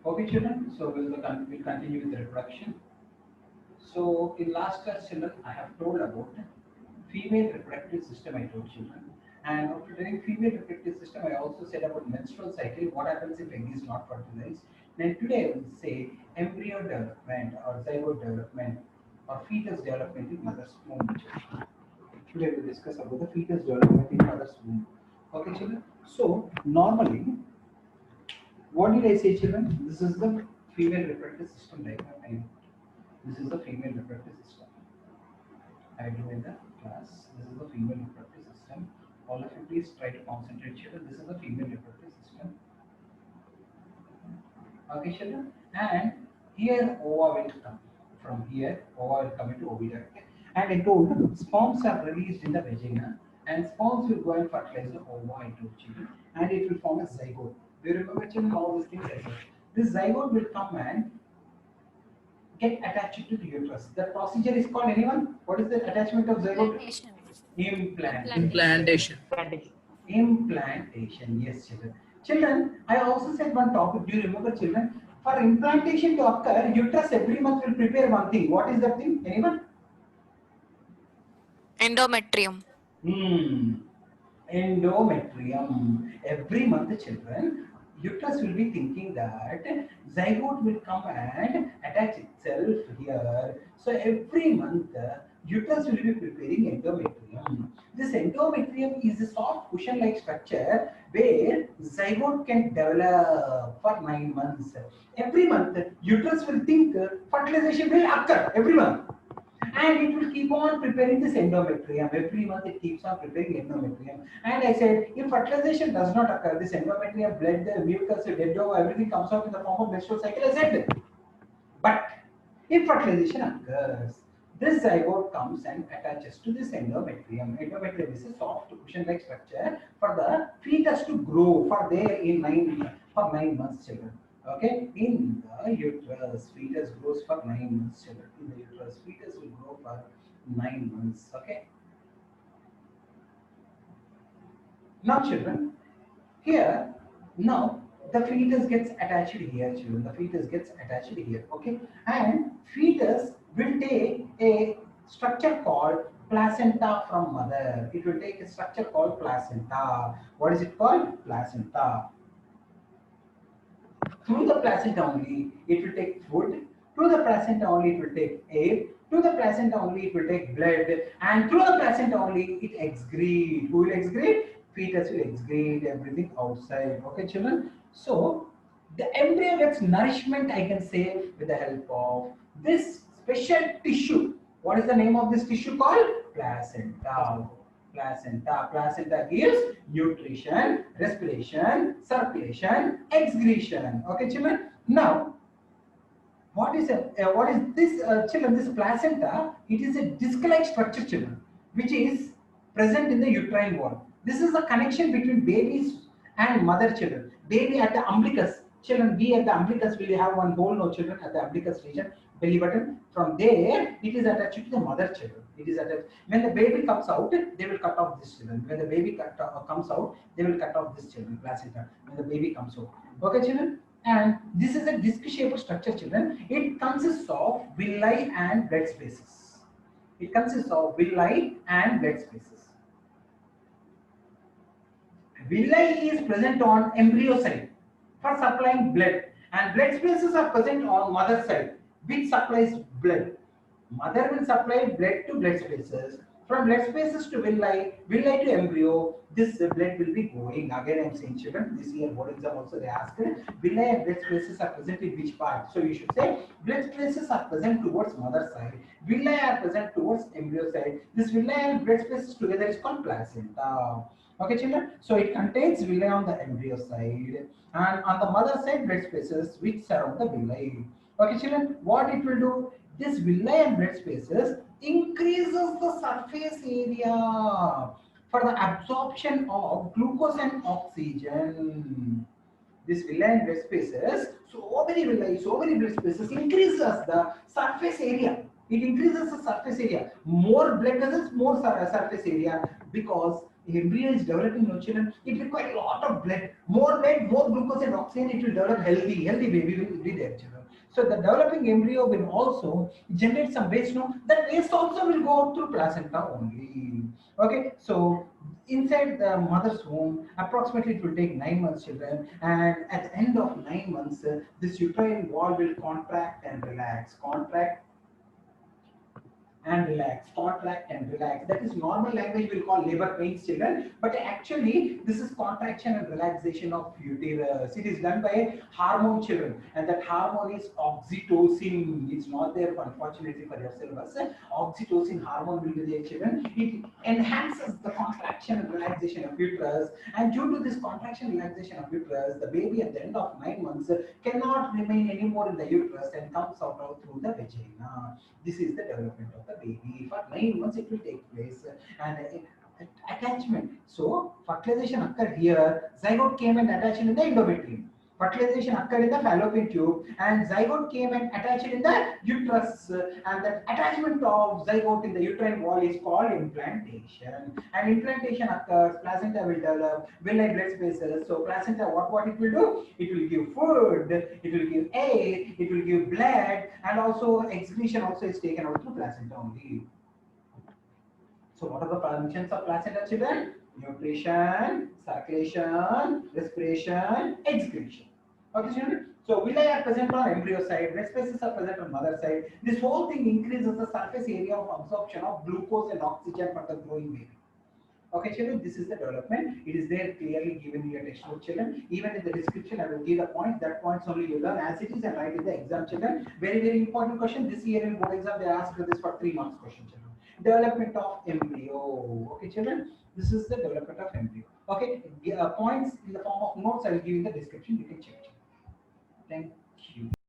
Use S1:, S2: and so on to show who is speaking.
S1: Okay, children. So we'll continue with the reproduction. So in last class, children, I have told about female reproductive system. I told children, and after doing female reproductive system, I also said about menstrual cycle. What happens if egg is not fertilized? Then today I will say embryo development or zygote development or fetus development in mother's womb. Children. Today we will discuss about the fetus development in mother's womb. Okay, children. So normally, what did I say, children? This is the female reproductive system diagram. This is the female reproductive system. I do in the class. This is the female reproductive system. All of you please try to concentrate, children. This is the female reproductive system. Okay, children. And here ova will come. From here, ova will come into oviduct. And I told sperms are released in the vagina, and sperms will go and fertilize the ova, I told children, and it will form a zygote. Do you remember, children, all these things I said? This zygote will come and get attached to the uterus. The procedure is called, anyone? What is the attachment of zygote?
S2: Implantation.
S1: Implantation. Yes, children. Children, I also said one topic. Do you remember, children? For implantation to occur, uterus every month will prepare one thing. What is that thing? Anyone?
S3: Endometrium.
S1: Endometrium. Every month, children, uterus will be thinking that zygote will come and attach itself here. So every month, uterus will be preparing endometrium. This endometrium is a soft cushion-like structure where zygote can develop for 9 months. Every month, uterus will think fertilization will occur every month. And it will keep on preparing this endometrium. Every month it keeps on preparing endometrium. And I said, if fertilization does not occur, this endometrium, blood, the mucus, dead over, everything comes out in the form of menstrual cycle, I said. But if fertilization occurs, this zygote comes and attaches to this endometrium. Endometrium is a soft cushion-like structure for the fetus to grow for 9 months, children. Okay, in the uterus, fetus grows for 9 months, children. In the uterus, fetus will grow for 9 months. Okay. Now, children, here, now the fetus gets attached here, children. The fetus gets attached here. Okay, and fetus will take a structure called placenta from mother. It will take a structure called placenta. What is it called? Placenta. Through the placenta only, it will take food. Through the placenta only, it will take air. Through the placenta only, it will take blood. And through the placenta only, it excrete. Who will excrete? Fetus will excrete everything outside. Okay, children? So, the embryo gets nourishment, I can say, with the help of this special tissue. What is the name of this tissue called? Placenta. Placenta gives nutrition, respiration, circulation, excretion. Okay, children. Now, what is this, children? This placenta, it is a disc-like structure, children, which is present in the uterine wall. This is the connection between babies and mother, children. Baby at the umbilicus, children. We at the umbilicus will have one hole, no, children, at the umbilicus region, belly button. From there, it is attached to the mother, children. It is attached. When the baby comes out, they will cut off this, children. When the baby comes out, they will cut off this, children, placenta. When the baby comes out. Okay, children. And this is a disc-shaped structure, children. It consists of villi and blood spaces. It consists of villi and blood spaces. Villi is present on embryo side for supplying blood, and blood spaces are present on mother side, which supplies blood. Mother will supply blood to blood spaces. From blood spaces to villi to embryo, this blood will be going. Again, I am saying, children, this year board exam also they asked, villi and blood spaces are present in which part? So you should say, blood spaces are present towards mother side. Villi are present towards embryo side. This villi and blood spaces together is called placenta. Okay, children. So it contains villi on the embryo side, and on the mother side, blood spaces which surround the villi. Okay, children. What it will do? This villi and blood spaces increases the surface area for the absorption of glucose and oxygen. This villi and blood spaces, so many villi, so many blood spaces increases the surface area. It increases the surface area. More blood vessels, more surface area, because embryo is developing, no children, it requires a lot of blood, more glucose and oxygen, it will develop healthy baby will be there, children. So the developing embryo will also generate some waste, no? That waste also will go through placenta only. Okay, so inside the mother's womb, approximately it will take 9 months, children, and at the end of 9 months, this uterine wall will contract and relax, contract and relax. That is normal language we'll call labor pains, children. But actually, this is contraction and relaxation of uterus. It is done by a hormone, children, and that hormone is oxytocin. It's not there, unfortunately, for your syllabus. Oxytocin hormone will be there, children. It enhances the contraction and relaxation of uterus, and due to this contraction and relaxation of uterus, the baby at the end of 9 months cannot remain anymore in the uterus and comes out through the vagina. This is the development of the baby. For 9 months it will take place, and attachment. So fertilization occurred here. Zygote came and attached in the endometrium. Fertilization occurred in the fallopian tube, and zygote came and attached in the uterus. And that attachment of zygote in the uterine wall is called implantation. And implantation occurs. Placenta will develop. Will like blood spaces. So placenta, what it will do? It will give food. It will give air. It will give blood, and also excretion also is taken out through placenta only. So what are the functions of placenta, children? Nutrition, circulation, respiration, excretion. Okay, children. So villi are present on embryo side, red spaces are present on mother side. This whole thing increases the surface area of absorption of glucose and oxygen for the growing baby. Okay, children, this is the development. It is there clearly given in your textbook, children. Even in the description, I will give the points. That points only you learn as it is and write in the exam, children. Very important question. This year in board exam, they asked this for 3 marks question, children. Development of embryo. Okay, children. This is the development of embryo. Okay, points in the form of notes I will give in the description. You can check. Thank you.